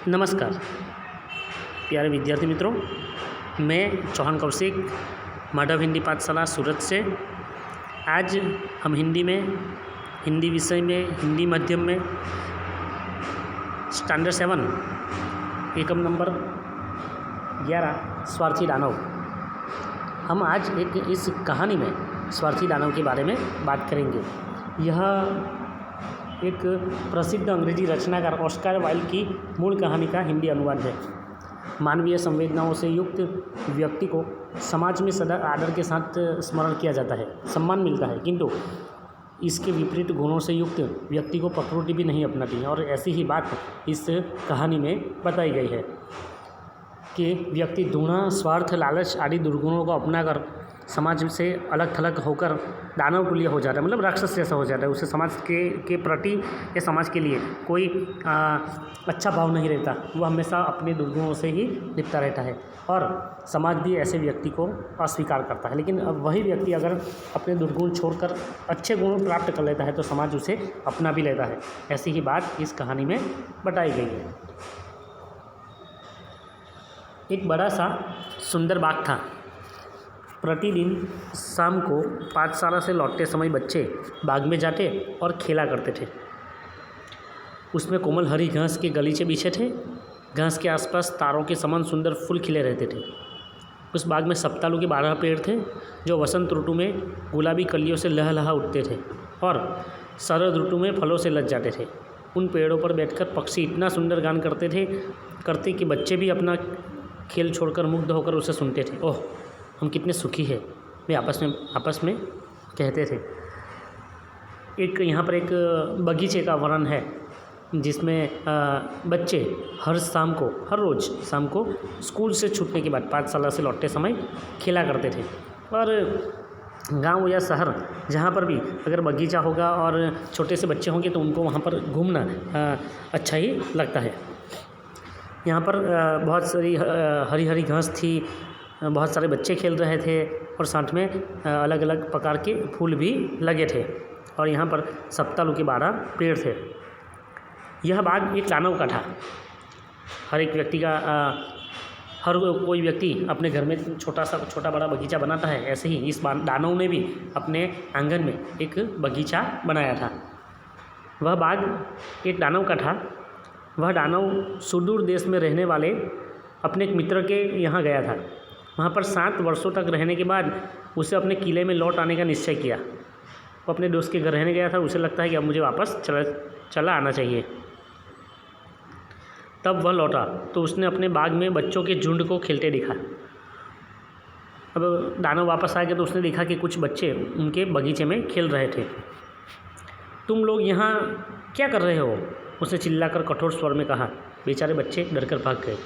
नमस्कार प्यारे विद्यार्थी मित्रों, मैं चौहान कौशिक माधव हिंदी पाठशाला सूरत से। आज हम हिंदी विषय में हिंदी माध्यम में स्टैंडर्ड 7 एकम नंबर 11 स्वार्थी दानव। हम आज इस कहानी में स्वार्थी दानव के बारे में बात करेंगे। यह एक प्रसिद्ध अंग्रेजी रचनाकार ऑस्कर वाइल्ड की मूल कहानी का हिंदी अनुवाद है। मानवीय संवेदनाओं से युक्त व्यक्ति को समाज में सदा आदर के साथ स्मरण किया जाता है, सम्मान मिलता है, किंतु इसके विपरीत गुणों से युक्त व्यक्ति को प्रकृति भी नहीं अपनाती है। और ऐसी ही बात इस कहानी में बताई गई है कि व्यक्ति घृणा, स्वार्थ, लालच आदि दुर्गुणों को अपनाकर समाज से अलग थलग होकर दानव तुल्य हो जाता है, मतलब राक्षस जैसा हो जाता है। उसे समाज के प्रति या समाज के लिए कोई अच्छा भाव नहीं रहता। वह हमेशा अपने दुर्गुणों से ही लिपटा रहता है और समाज भी ऐसे व्यक्ति को अस्वीकार करता है। लेकिन अब वही व्यक्ति अगर अपने दुर्गुण छोड़कर अच्छे गुण प्राप्त कर लेता है तो समाज उसे अपना भी लेता है। ऐसी ही बात इस कहानी में बताई गई है। एक बड़ा सा सुंदर बाग था। प्रतिदिन शाम को पाठशाला से लौटते समय बच्चे बाग में जाते और खेला करते थे। उसमें कोमल हरी घास के गलीचे बिछे थे। घास के आसपास तारों के समान सुंदर फूल खिले रहते थे। उस बाग में सप्तालू के 12 पेड़ थे जो वसंत ऋतु में गुलाबी कलियों से लहलहा उठते थे और शरद ऋतु में फलों से लद जाते थे। उन पेड़ों पर बैठकर पक्षी इतना सुंदर गान करते कि बच्चे भी अपना खेल छोड़कर मुग्ध होकर उसे सुनते थे। ओह, हम कितने सुखी हैं, वे आपस में कहते थे। एक यहाँ पर एक बगीचे का वर्णन है जिसमें बच्चे हर रोज़ शाम को स्कूल से छूटने के बाद पाठशाला से लौटते समय खेला करते थे। और गांव या शहर जहाँ पर भी अगर बगीचा होगा और छोटे से बच्चे होंगे तो उनको वहाँ पर घूमना अच्छा ही लगता है। यहाँ पर बहुत सारी हरी हरी घास थी, बहुत सारे बच्चे खेल रहे थे और साथ में अलग अलग प्रकार के फूल भी लगे थे। और यहाँ पर सप्तालू के 12 पेड़ थे। यह बाग एक दानव का था। हर एक व्यक्ति का हर कोई व्यक्ति अपने घर में छोटा बड़ा बगीचा बनाता है। ऐसे ही इस दानव ने भी अपने आंगन में एक बगीचा बनाया था। वह बाग एक दानव का था। वह दानव सुदूर देश में रहने वाले अपने एक मित्र के यहाँ गया था। वहाँ पर 7 वर्षों तक रहने के बाद उसे अपने किले में लौट आने का निश्चय किया। वो अपने दोस्त के घर रहने गया था। उसे लगता है कि अब मुझे वापस चला आना चाहिए। तब वह लौटा तो उसने अपने बाग में बच्चों के झुंड को खेलते देखा। अब दानव वापस आ गया तो उसने देखा कि कुछ बच्चे उनके बगीचे में खेल रहे थे। तुम लोग यहाँ क्या कर रहे हो? उसने चिल्लाकर कठोर स्वर में कहा। बेचारे बच्चे डरकर भाग गए।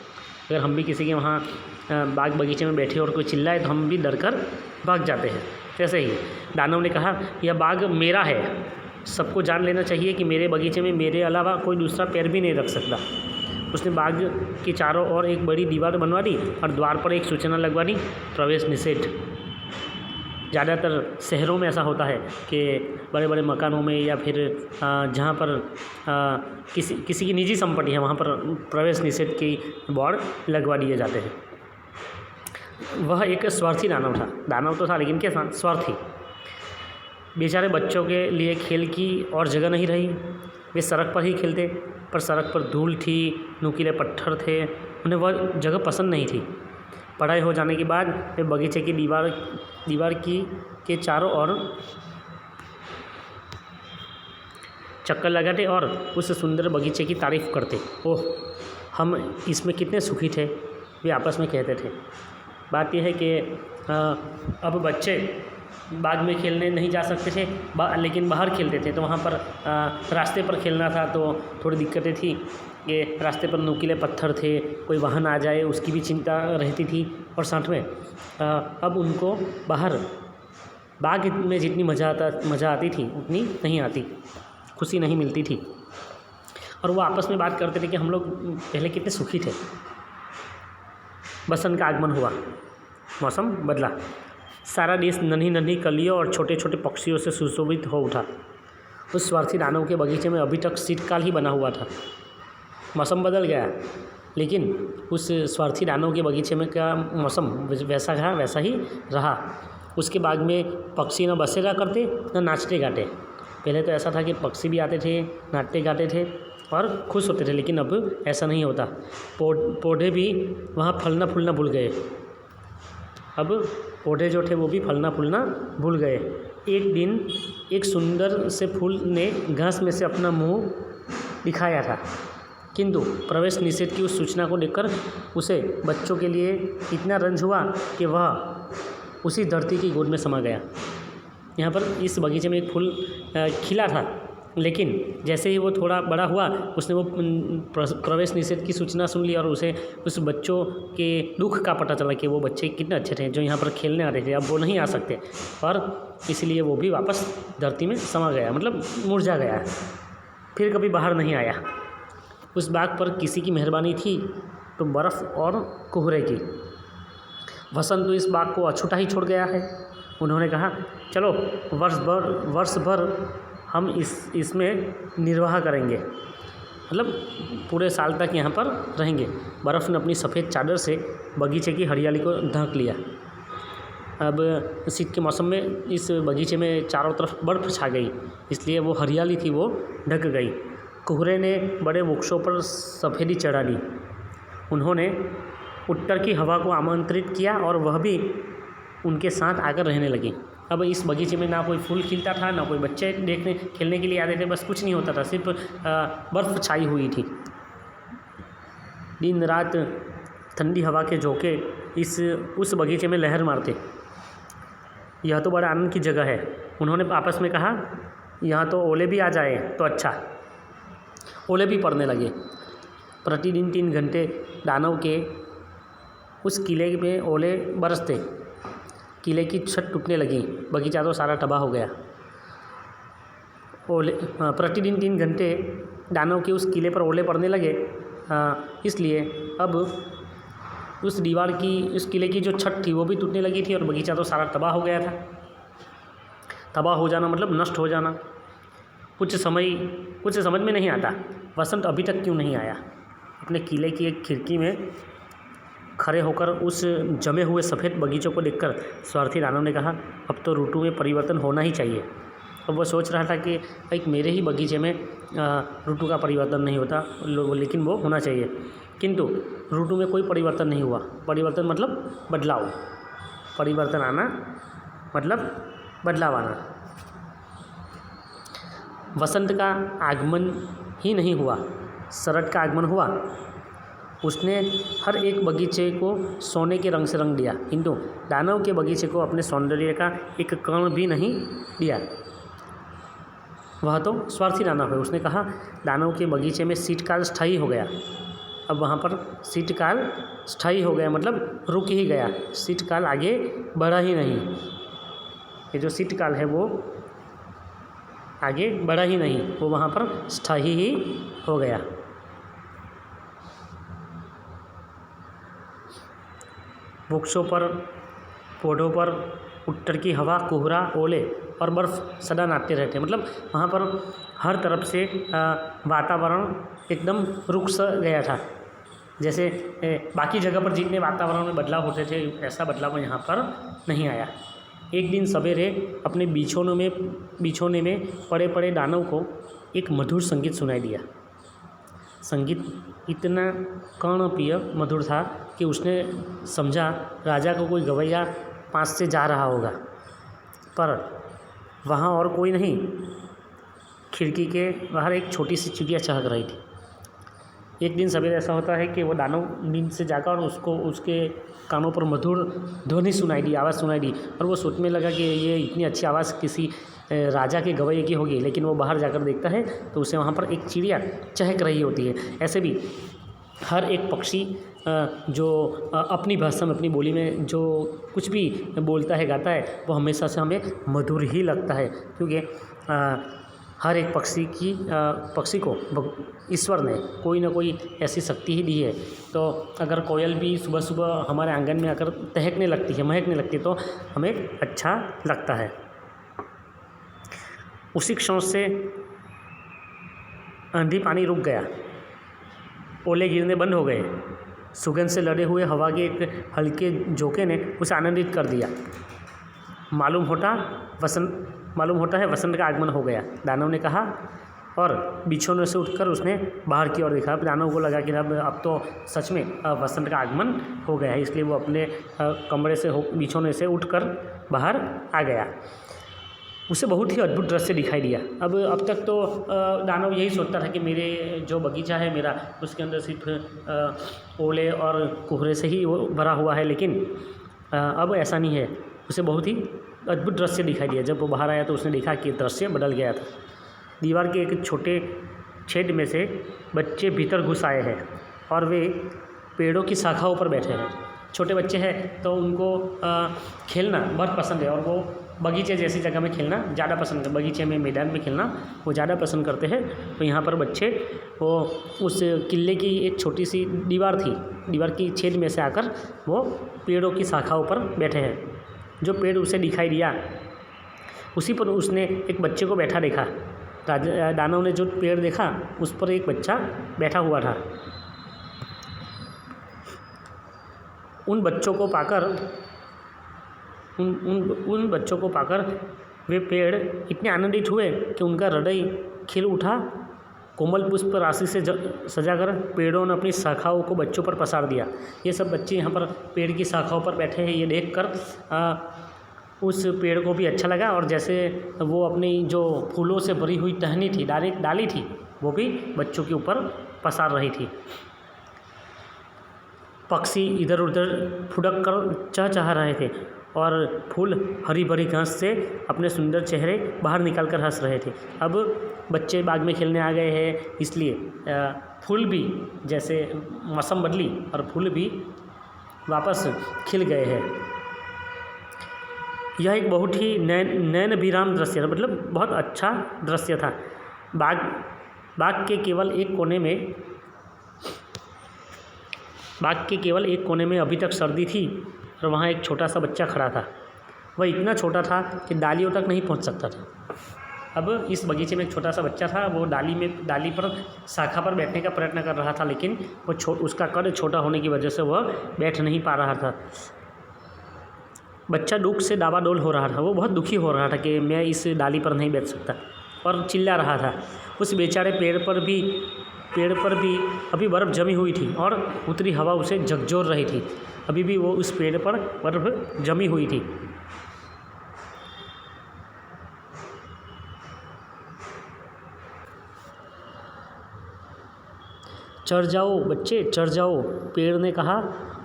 अगर हम भी किसी के वहाँ बाग बगीचे में बैठे और कोई चिल्लाए तो हम भी डरकर भाग जाते हैं। ऐसे ही दानव ने कहा, यह बाग मेरा है। सबको जान लेना चाहिए कि मेरे बगीचे में मेरे अलावा कोई दूसरा पैर भी नहीं रख सकता। उसने बाग के चारों ओर एक बड़ी दीवार बनवा दी और द्वार पर एक सूचना लगवा दी, प्रवेश निषेध। ज़्यादातर शहरों में ऐसा होता है कि बड़े बड़े मकानों में या फिर जहाँ पर किसी की निजी संपत्ति है वहाँ पर प्रवेश निषेध की बोर्ड लगवा दिए जाते हैं। वह एक स्वार्थी दानव था। दानव तो था लेकिन क्या था? स्वार्थी। बेचारे बच्चों के लिए खेल की और जगह नहीं रही। वे सड़क पर ही खेलते, पर सड़क पर धूल थी, नुकीले पत्थर थे, उन्हें वह जगह पसंद नहीं थी। पढ़ाई हो जाने के बाद वे बगीचे की दीवार के चारों ओर चक्कर लगाते और उस सुंदर बगीचे की तारीफ़ करते। ओह, हम इसमें कितने सुखी थे, वे आपस में कहते थे। बात यह है कि अब बच्चे बाग में खेलने नहीं जा सकते थे लेकिन बाहर खेलते थे। तो वहाँ पर रास्ते पर खेलना था तो थोड़ी दिक्कतें थी कि रास्ते पर नुकीले पत्थर थे, कोई वाहन आ जाए उसकी भी चिंता रहती थी। और साथ में अब उनको बाहर बाग में जितनी मज़ा आती थी उतनी नहीं आती, खुशी नहीं मिलती थी। और वो आपस में बात करते थे कि हम लोग पहले कितने सुखी थे। बसंत का आगमन हुआ, मौसम बदला। सारा देश नन्ही नन्ही कलियों और छोटे छोटे पक्षियों से सुशोभित हो उठा। उस स्वार्थी दानव के बगीचे में अभी तक शीतकाल ही बना हुआ था। मौसम बदल गया, लेकिन उस स्वार्थी दानव के बगीचे में का मौसम वैसा था वैसा ही रहा। उसके बाग में पक्षी न बसेरा करते न नाचते गाते। पहले तो ऐसा था कि पक्षी भी आते थे, नाचते गाते थे और खुश होते थे, लेकिन अब ऐसा नहीं होता। पौधे भी वहाँ फलना फूलना भूल गए। अब पौधे जो थे वो भी फलना फूलना भूल गए। एक दिन एक सुंदर से फूल ने घास में से अपना मुंह दिखाया था, किंतु प्रवेश निषेध की उस सूचना को देखकर उसे बच्चों के लिए इतना रंज हुआ कि वह उसी धरती की गोद में समा गया। यहाँ पर इस बगीचे में एक फूल खिला था, लेकिन जैसे ही वो थोड़ा बड़ा हुआ उसने वो प्रवेश निषेध की सूचना सुन ली और उसे उस बच्चों के दुख का पता चला कि वो बच्चे कितने अच्छे थे जो यहाँ पर खेलने आते थे, अब वो नहीं आ सकते, और इसलिए वो भी वापस धरती में समा गया, मतलब मुरझा गया, फिर कभी बाहर नहीं आया। उस बाग पर किसी की मेहरबानी थी तो बर्फ़ और कोहरे की। वसंत तो इस बाग को अछूता ही छोड़ गया है। उन्होंने कहा, चलो वर्ष भर हम इसमें निर्वाह करेंगे, मतलब पूरे साल तक यहाँ पर रहेंगे। बर्फ़ ने अपनी सफ़ेद चादर से बगीचे की हरियाली को ढक लिया। अब शीत के मौसम में इस बगीचे में चारों तरफ बर्फ़ छा गई, इसलिए वो हरियाली थी वो ढक गई। कोहरे ने बड़े वृक्षों पर सफ़ेदी चढ़ा दी। उन्होंने उत्तर की हवा को आमंत्रित किया और वह भी उनके साथ आकर रहने लगी। अब इस बगीचे में ना कोई फूल खिलता था, ना कोई बच्चे देखने खेलने के लिए आते थे, बस कुछ नहीं होता था, सिर्फ बर्फ़ छाई हुई थी। दिन रात ठंडी हवा के झोंके उस बगीचे में लहर मारते। यह तो बड़ा आनंद की जगह है। उन्होंने आपस में कहा, यहाँ तो ओले भी आ जाए तो अच्छा। ओले भी पड़ने लगे। प्रतिदिन 3 घंटे दानव के उस किले में ओले बरसते। किले की छत टूटने लगी, बगीचा तो सारा तबाह हो गया। प्रतिदिन 3 घंटे दानव के उस किले पर ओले पड़ने लगे, इसलिए अब उस किले की जो छत थी वो भी टूटने लगी थी और बगीचा तो सारा तबाह हो गया था। तबाह हो जाना मतलब नष्ट हो जाना। कुछ समझ में नहीं आता, वसंत अभी तक क्यों नहीं आया। अपने किले की एक खिड़की में खड़े होकर उस जमे हुए सफ़ेद बगीचों को देखकर स्वार्थी दानव ने कहा, अब तो ऋतु में परिवर्तन होना ही चाहिए। अब वह सोच रहा था कि एक मेरे ही बगीचे में ऋतु का परिवर्तन नहीं होता, लेकिन वो होना चाहिए, किंतु ऋतु में कोई परिवर्तन नहीं हुआ। परिवर्तन मतलब बदलाव, परिवर्तन आना मतलब बदलाव आना। वसंत का आगमन ही नहीं हुआ, शरद का आगमन हुआ। उसने हर एक बगीचे को सोने के रंग से रंग दिया, किंतु दानव के बगीचे को अपने सौंदर्य का एक कण भी नहीं दिया। वह तो स्वार्थी दानव है। उसने कहा, दानव के बगीचे में शीतकाल स्थायी हो गया। अब वहाँ पर शीतकाल स्थायी हो गया मतलब रुक ही गया, शीतकाल आगे बढ़ा ही नहीं। ये जो शीतकाल है वो आगे बढ़ा ही नहीं, वो वहाँ पर स्थायी ही हो गया। वृक्षों पर, पौधों पर उत्तर की हवा, कोहरा, ओले और बर्फ़ सदा नाचते रहते, मतलब वहाँ पर हर तरफ से वातावरण एकदम रुक सा गया था। जैसे बाकी जगह पर जितने वातावरण में बदलाव होते थे, ऐसा बदलाव यहाँ पर नहीं आया। एक दिन सवेरे अपने बिछौने में पड़े पड़े दानव को एक मधुर संगीत सुनाई दिया। संगीत इतना कर्णप्रिय मधुर था कि उसने समझा राजा को कोई गवैया पास से जा रहा होगा, पर वहाँ और कोई नहीं। खिड़की के बाहर एक छोटी सी चिड़िया चहक रही थी। एक दिन सवेरे ऐसा होता है कि वो दानव नींद से जागा और उसके कानों पर मधुर ध्वनि सुनाई दी, आवाज़ सुनाई दी, और वो सोचने लगा कि ये इतनी अच्छी आवाज़ किसी राजा के गवैये की होगी। लेकिन वो बाहर जाकर देखता है तो उसे वहाँ पर एक चिड़िया चहक रही होती है। ऐसे भी हर एक पक्षी जो अपनी भाषा में, अपनी बोली में जो कुछ भी बोलता है, गाता है, वो हमेशा से हमें मधुर ही लगता है, क्योंकि हर एक पक्षी को ईश्वर ने कोई ना कोई ऐसी शक्ति ही दी है। तो अगर कोयल भी सुबह सुबह हमारे आंगन में आकर महकने लगती है तो हमें अच्छा लगता है। उसी क्षण से आंधी पानी रुक गया। ओले गिरने बंद हो गए। सुगंध से लदे हुए हवा के एक हल्के झोंके ने उसे आनंदित कर दिया। मालूम होता है वसंत का आगमन हो गया, दानव ने कहा, और बिछौने से उठकर उसने बाहर की ओर देखा। अब दानव को लगा कि अब तो सच में वसंत का आगमन हो गया है, इसलिए वो अपने कमरे से बिछौने से उठकर बाहर आ गया। उसे बहुत ही अद्भुत दृश्य दिखाई दिया। अब तक तो दानव यही सोचता था कि मेरे जो बगीचा है मेरा, उसके अंदर सिर्फ ओले और कोहरे से ही वो भरा हुआ है, लेकिन अब ऐसा नहीं है। उसे बहुत ही अद्भुत दृश्य दिखाई दिया। जब वो बाहर आया तो उसने देखा कि दृश्य बदल गया था। दीवार के एक छोटे छेद में से बच्चे भीतर घुस आए हैं और वे पेड़ों की शाखाओं पर बैठे हैं। छोटे बच्चे हैं तो उनको खेलना बहुत पसंद है और वो बगीचे जैसी जगह में खेलना ज़्यादा पसंद है। बगीचे में, मैदान में खेलना वो ज़्यादा पसंद करते हैं। तो यहाँ पर बच्चे वो उस किले की एक छोटी सी दीवार थी, दीवार की छेद में से आकर वो पेड़ों की शाखाओं पर बैठे हैं। जो पेड़ उसे दिखाई दिया उसी पर उसने एक बच्चे को बैठा देखा। दानव ने जो पेड़ देखा उस पर एक बच्चा बैठा हुआ था। उन बच्चों को पाकर वे पेड़ इतने आनंदित हुए कि उनका हृदय खिल उठा। कोमल पुष्प राशि से सजाकर पेड़ों ने अपनी शाखाओं को बच्चों पर पसार दिया। ये सब बच्चे यहाँ पर पेड़ की शाखाओं पर बैठे हैं, ये देखकर उस पेड़ को भी अच्छा लगा। और जैसे वो अपनी जो फूलों से भरी हुई टहनी थी, डाली थी, वो भी बच्चों के ऊपर पसार रही थी। पक्षी इधर उधर फुदक कर चहचहा रहे थे और फूल हरी भरी घास से अपने सुंदर चेहरे बाहर निकाल कर हंस रहे थे। अब बच्चे बाग में खेलने आ गए हैं, इसलिए फूल भी, जैसे मौसम बदली और फूल भी वापस खिल गए हैं। यह एक बहुत ही नयन विराम दृश्य था, मतलब बहुत अच्छा दृश्य था। बाग के केवल एक कोने में अभी तक सर्दी थी और वहाँ एक छोटा सा बच्चा खड़ा था। वह इतना छोटा था कि डालियों तक नहीं पहुँच सकता था। अब इस बगीचे में एक छोटा सा बच्चा था, वो डाली पर शाखा पर बैठने का प्रयत्न कर रहा था, लेकिन वो उसका कद छोटा होने की वजह से वह बैठ नहीं पा रहा था। बच्चा दुख से डावाडोल हो रहा था, वो बहुत दुखी हो रहा था कि मैं इस डाली पर नहीं बैठ सकता, और चिल्ला रहा था। उस बेचारे पेड़ पर भी अभी बर्फ़ जमी हुई थी और उत्तरी हवा उसे झकझोर रही थी। अभी भी वो उस पेड़ पर बर्फ़ जमी हुई थी। चढ़ जाओ बच्चे, चढ़ जाओ, पेड़ ने कहा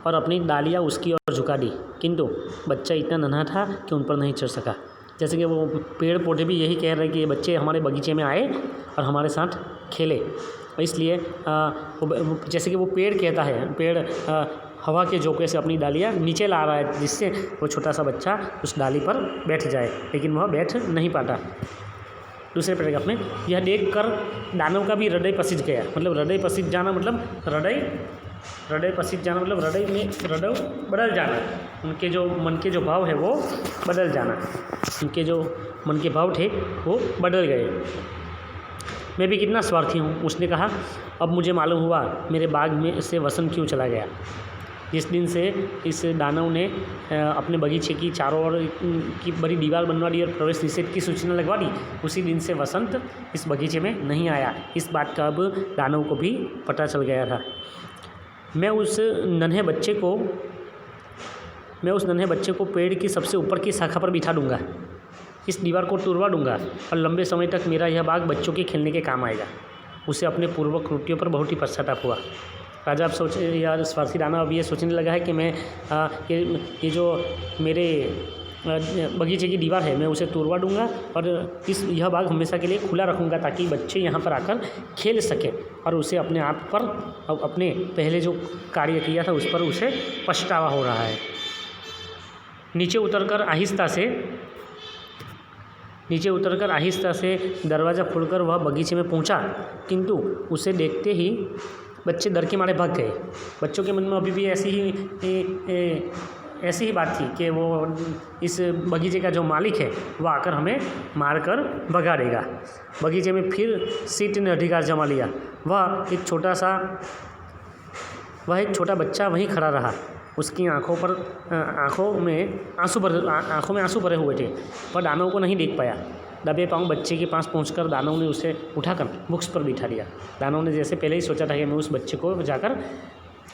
और अपनी डालियाँ उसकी ओर झुका दी, किंतु बच्चा इतना नन्हा था कि उन पर नहीं चढ़ सका। जैसे कि वो पेड़ पौधे भी यही कह रहे हैं कि ये बच्चे हमारे बगीचे में आए और हमारे साथ खेले। इसलिए जैसे कि वो पेड़ कहता है, पेड़ हवा के झोंके से अपनी डालियाँ नीचे ला रहा है, जिससे वो छोटा सा बच्चा उस डाली पर बैठ जाए, लेकिन वह बैठ नहीं पाता। दूसरे पैराग्राफ में यह देखकर दानव का भी हृदय पसीज गया। मतलब हृदय पसीज जाना मतलब हृदय बदल जाना। उनके जो मन के जो भाव है वो बदल जाना। उनके जो मन के भाव थे वो बदल गए। मैं भी कितना स्वार्थी हूँ, उसने कहा। अब मुझे मालूम हुआ मेरे बाग में से वसंत क्यों चला गया। जिस दिन से इस दानव ने अपने बगीचे की चारों ओर की बड़ी दीवार बनवा दी और प्रवेश निषेध की सूचना लगवा दी, उसी दिन से वसंत इस बगीचे में नहीं आया। इस बात का अब दानव को भी पता चल गया था। मैं उस नन्हे बच्चे को पेड़ की सबसे ऊपर की शाखा पर बिठा दूंगा, इस दीवार को तुड़वा दूंगा और लंबे समय तक मेरा यह बाग बच्चों के खेलने के काम आएगा। उसे अपने पूर्व कृत्यों पर बहुत ही पश्चाताप हुआ। राजा अब सोचे, यार स्वार्थी दानव अब ये सोचने लगा है कि मैं ये जो मेरे बगीचे की दीवार है मैं उसे तोड़वा दूंगा और यह बाग हमेशा के लिए खुला रखूँगा ताकि बच्चे यहाँ पर आकर खेल सकें। और उसे अपने आप पर, अपने पहले जो कार्य किया था उस पर उसे पछतावा हो रहा है। नीचे उतरकर आहिस्ता से दरवाज़ा खोलकर वह बगीचे में पहुंचा, किंतु उसे देखते ही बच्चे डर के मारे भाग गए। बच्चों के मन में अभी भी ऐसी ही बात थी कि वो इस बगीचे का जो मालिक है वह आकर हमें मारकर भगा देगा। बगीचे में फिर सीट ने अधिकार जमा लिया। वह एक छोटा सा वह एक छोटा बच्चा वहीं खड़ा रहा। उसकी आँखों में आंसू भरे हुए थे, पर दानव को नहीं देख पाया। दबे पाँव बच्चे के पास पहुंचकर दानव ने उसे उठाकर वृक्ष पर बिठा दिया। दानव ने जैसे पहले ही सोचा था कि मैं उस बच्चे को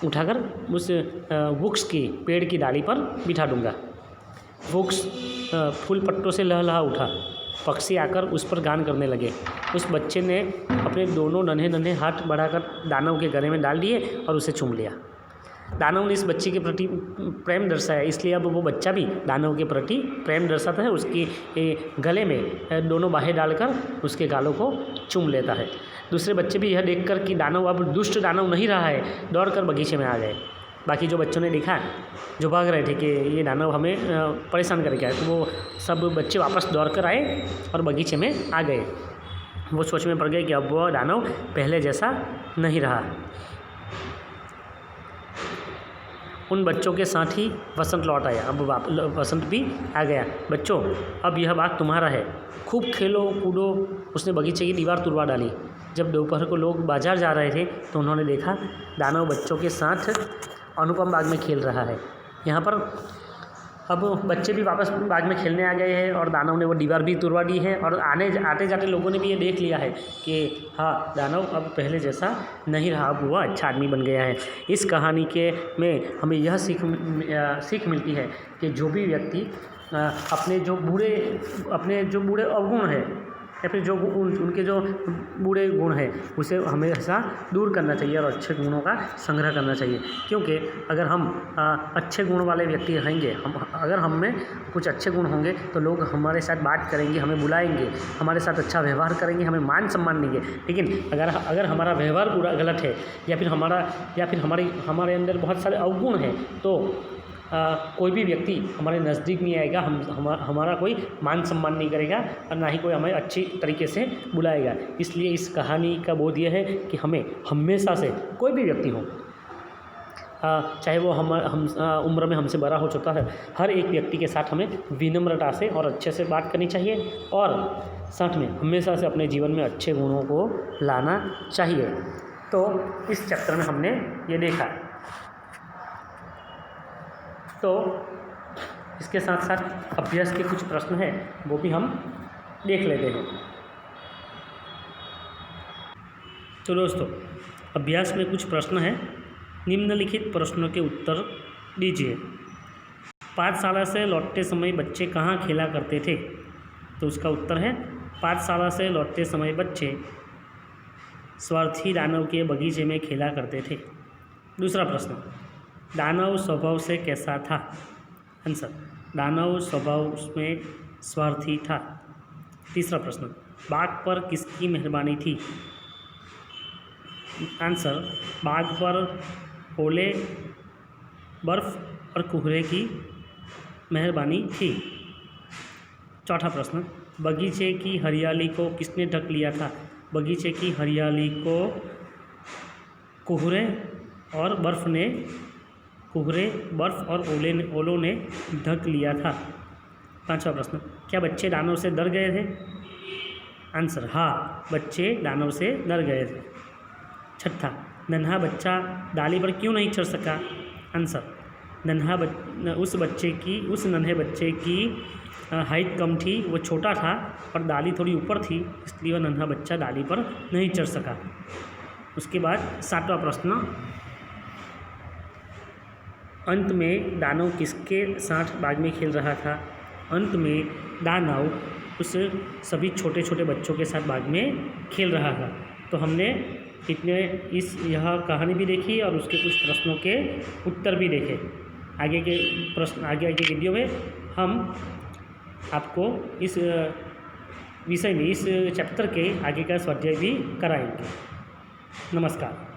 उठाकर उस वृक्ष की पेड़ की डाली पर बिठा दूंगा। वृक्ष फूल पत्तों से लहलहा उठा। पक्षी आकर उस पर गान करने लगे। उस बच्चे ने अपने दोनों नन्हे हाथ बढ़ाकर दानव के गले में डाल दिए और उसे चूम लिया। दानव ने इस बच्चे के प्रति प्रेम दर्शाया, इसलिए अब वो बच्चा भी दानव के प्रति प्रेम दर्शाता है। उसकी गले में दोनों बाहें डालकर उसके गालों को चूम लेता है। दूसरे बच्चे भी यह देखकर कि दानव अब दुष्ट दानव नहीं रहा है, दौड़कर बगीचे में आ गए। बाकी जो बच्चों ने देखा, जो भाग रहे थे कि ये दानव हमें परेशान करके आए, तो वो सब बच्चे वापस दौड़ कर आए और बगीचे में आ गए। वो सोच में पड़ गए कि अब वो दानव पहले जैसा नहीं रहा। उन बच्चों के साथ ही वसंत लौट आया। अब वसंत भी आ गया। बच्चों, अब यह बाग तुम्हारा है, खूब खेलो कूदो। उसने बगीचे की दीवार तुड़वा डाली। जब दोपहर को लोग बाजार जा रहे थे तो उन्होंने देखा दानव बच्चों के साथ अनुपम बाग में खेल रहा है। यहाँ पर अब बच्चे भी वापस बाग में खेलने आ गए हैं और दानव ने वो दीवार भी तुड़वा दी है। और आते जाते लोगों ने भी ये देख लिया है कि हाँ, दानव अब पहले जैसा नहीं रहा, अब वो अच्छा आदमी बन गया है। इस कहानी में हमें यह सीख मिलती है कि जो भी व्यक्ति अपने जो बुरे अवगुण हैं या फिर उनके जो बुरे गुण हैं उसे हमेशा दूर करना चाहिए और अच्छे गुणों का संग्रह करना चाहिए। क्योंकि अगर हम अच्छे गुण वाले व्यक्ति रहेंगे, अगर हम में कुछ अच्छे गुण होंगे तो लोग हमारे साथ बात करेंगे, हमें बुलाएंगे, हमारे साथ अच्छा व्यवहार करेंगे, हमें मान सम्मान देंगे। लेकिन अगर हमारा व्यवहार पूरा गलत है या फिर हमारे अंदर बहुत सारे अवगुण हैं तो कोई भी व्यक्ति हमारे नज़दीक नहीं आएगा, हमारा कोई मान सम्मान नहीं करेगा और ना ही कोई हमें अच्छी तरीके से बुलाएगा। इसलिए इस कहानी का बोध यह है कि हमें हमेशा से कोई भी व्यक्ति हो, चाहे वो हम उम्र में हमसे बड़ा हो चुका है, हर एक व्यक्ति के साथ हमें विनम्रता से और अच्छे से बात करनी चाहिए और साथ में हमेशा से अपने जीवन में अच्छे गुणों को लाना चाहिए। तो इस चैप्टर में हमने ये देखा। तो इसके साथ साथ अभ्यास के कुछ प्रश्न हैं, वो भी हम देख लेते हैं। तो दोस्तों, अभ्यास में कुछ प्रश्न हैं। निम्नलिखित प्रश्नों के उत्तर दीजिए। पाठशाला से लौटते समय बच्चे कहाँ खेला करते थे? तो उसका उत्तर है पाठशाला से लौटते समय बच्चे स्वार्थी दानव के बगीचे में खेला करते थे। दूसरा प्रश्न, दानव स्वभाव से कैसा था? आंसर, दानव स्वभाव में स्वार्थी था। तीसरा प्रश्न, बाघ पर किसकी मेहरबानी थी? आंसर, बाघ पर ओले, बर्फ़ और कोहरे की मेहरबानी थी। चौथा प्रश्न, बगीचे की हरियाली को किसने ढक लिया था? बगीचे की हरियाली को कोहरे, बर्फ़ और ओलों ने ढक लिया था। पांचवा प्रश्न, क्या बच्चे दानव से डर गए थे? आंसर, हाँ, बच्चे दानव से डर गए थे। छठा, नन्हा बच्चा डाली पर क्यों नहीं चढ़ सका? आंसर, उस नन्हे बच्चे की हाइट कम थी, वो छोटा था और डाली थोड़ी ऊपर थी, इसलिए वह नन्हा बच्चा डाली पर नहीं चढ़ सका। उसके बाद सातवां प्रश्न, अंत में दानव किसके साथ बाग में खेल रहा था? अंत में दानव उस सभी छोटे छोटे बच्चों के साथ बाग में खेल रहा था। तो हमने यह कहानी भी देखी और उसके कुछ प्रश्नों के उत्तर भी देखे। आगे के वीडियो में हम आपको इस विषय में, इस चैप्टर के आगे का स्वाध्याय भी कराएंगे। नमस्कार।